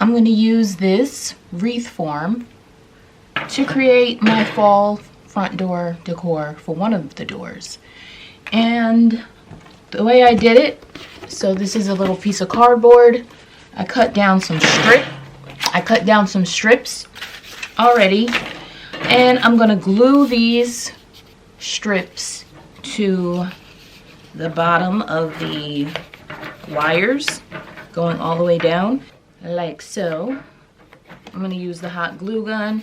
I'm going to use this wreath form to create my fall front door decor for one of the doors. And the way I did it, so this is a little piece of cardboard. I cut down some strips already, and I'm going to glue these strips to the bottom of the wires going all the way down like so. I'm going to use the hot glue gun.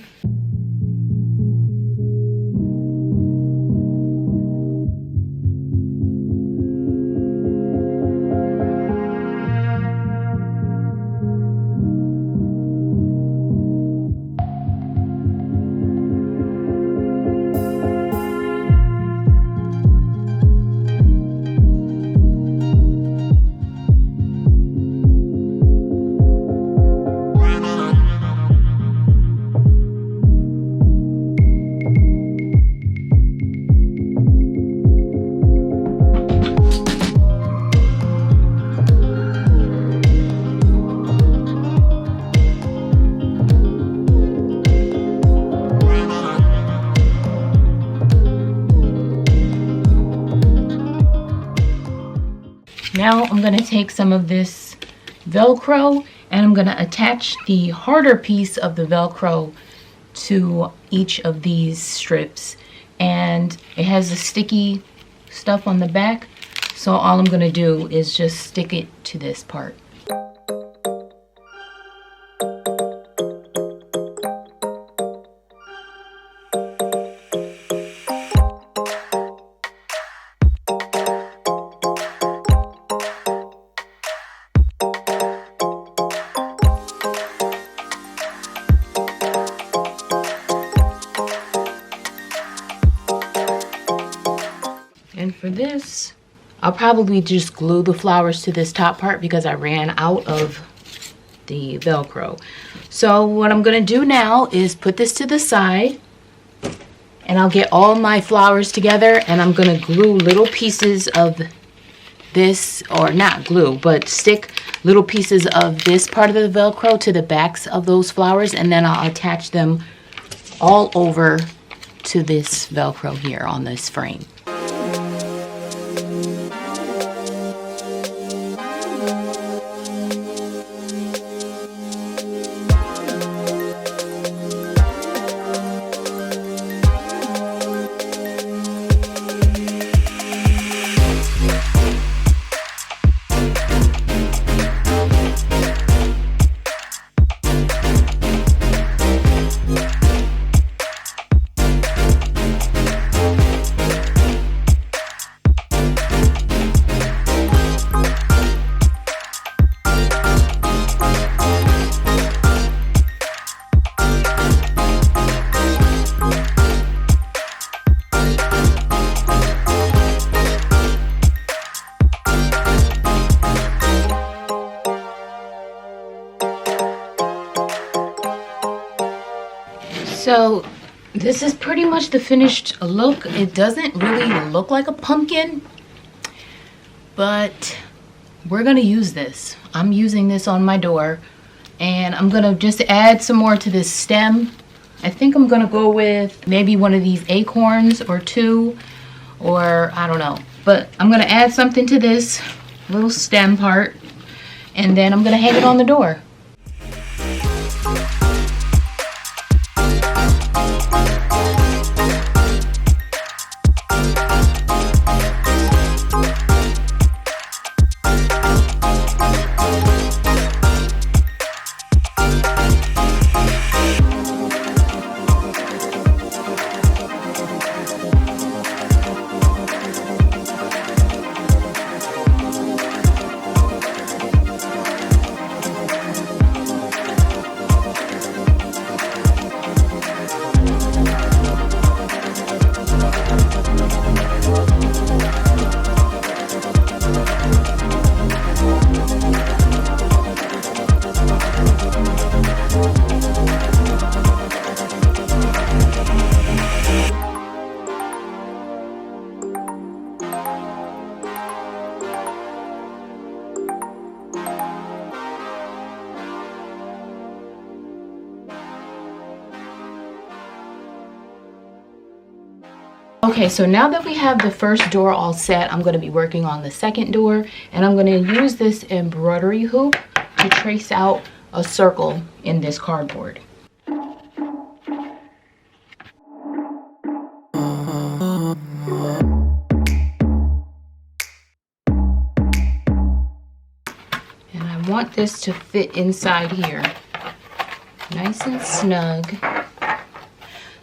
Now I'm going to take some of this Velcro and I'm going to attach the harder piece of the Velcro to each of these strips. And it has the sticky stuff on the back, so all I'm going to do is just stick it to this part. And for this, I'll probably just glue the flowers to this top part because I ran out of the Velcro. So what I'm going to do now is put this to the side, and I'll get all my flowers together, and I'm going to glue little pieces of this, or not glue, but stick little pieces of this part of the Velcro to the backs of those flowers, and then I'll attach them all over to this Velcro here on this frame. So this is pretty much the finished look. It doesn't really look like a pumpkin, but we're gonna use this. I'm using this on my door, and I'm gonna just add some more to this stem. I think I'm gonna go with maybe one of these acorns or two, or I don't know. But I'm gonna add something to this little stem part, and then I'm gonna hang it on the door. Okay, so now that we have the first door all set, I'm going to be working on the second door, and I'm going to use this embroidery hoop to trace out a circle in this cardboard. And I want this to fit inside here, nice and snug.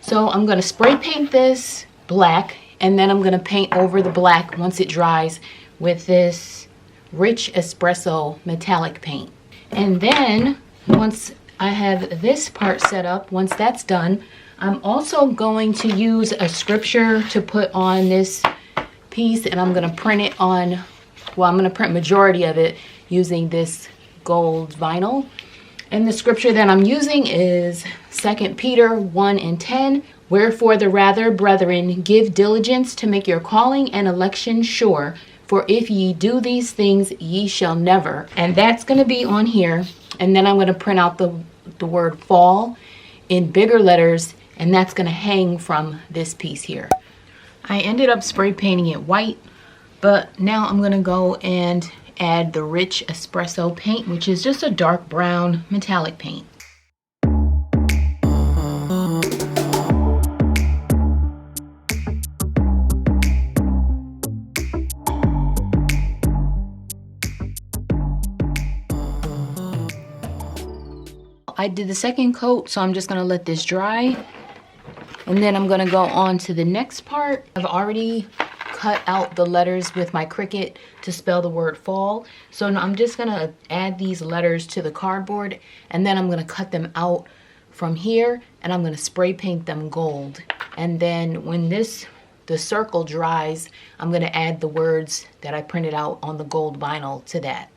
So I'm going to spray paint this black, and then I'm going to paint over the black once it dries with this rich espresso metallic paint. And then once I have this part set up, once that's done, I'm also going to use a scripture to put on this piece, and I'm going to print it on, well, I'm going to print majority of it using this gold vinyl. And the scripture that I'm using is 2 Peter 1:10. Wherefore the rather, brethren, give diligence to make your calling and election sure. For if ye do these things, ye shall never. And that's going to be on here. And then I'm going to print out the word fall in bigger letters. And that's going to hang from this piece here. I ended up spray painting it white. But now I'm going to go and add the rich espresso paint, which is just a dark brown metallic paint. I did the second coat, so I'm just going to let this dry. And then I'm going to go on to the next part. I've already cut out the letters with my Cricut to spell the word fall. So now I'm just going to add these letters to the cardboard, and then I'm going to cut them out from here, and I'm going to spray paint them gold. And then when the circle dries, I'm going to add the words that I printed out on the gold vinyl to that.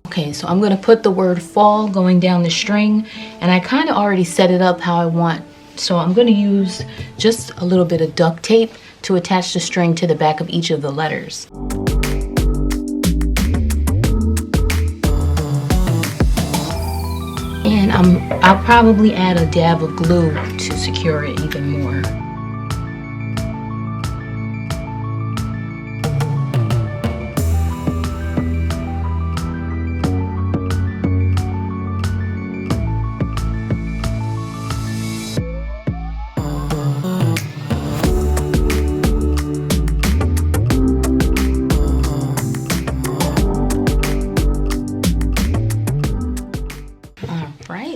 Okay, so I'm going to put the word fall going down the string, and I kind of already set it up how I want. So I'm going to use just a little bit of duct tape to attach the string to the back of each of the letters. And I'll probably add a dab of glue to secure it even more.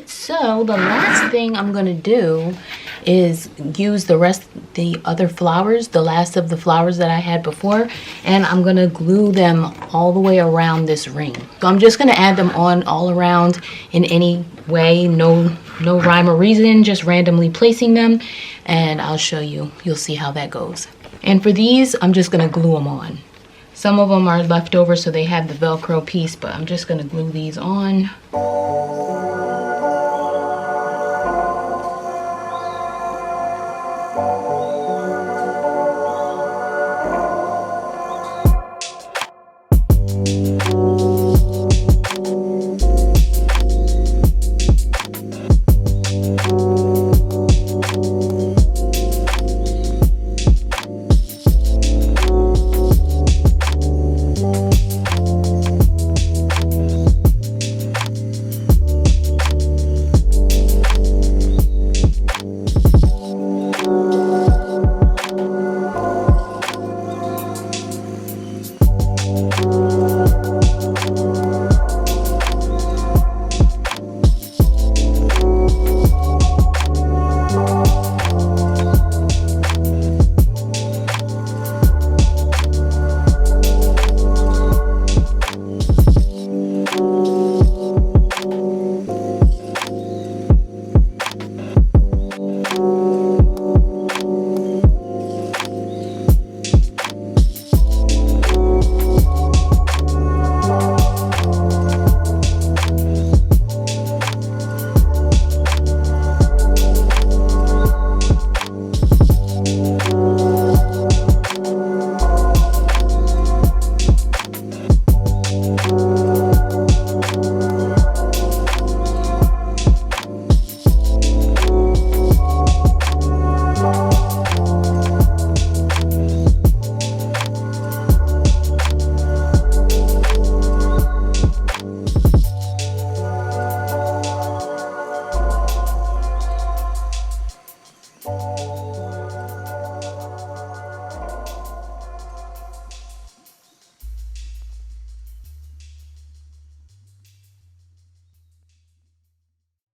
So the last thing I'm going to do is use the other flowers, the last of the flowers that I had before, and I'm going to glue them all the way around this ring. So I'm just going to add them on all around in any way, no rhyme or reason, just randomly placing them, and I'll show you. You'll see how that goes. And for these, I'm just going to glue them on. Some of them are left over, so they have the Velcro piece, but I'm just going to glue these on.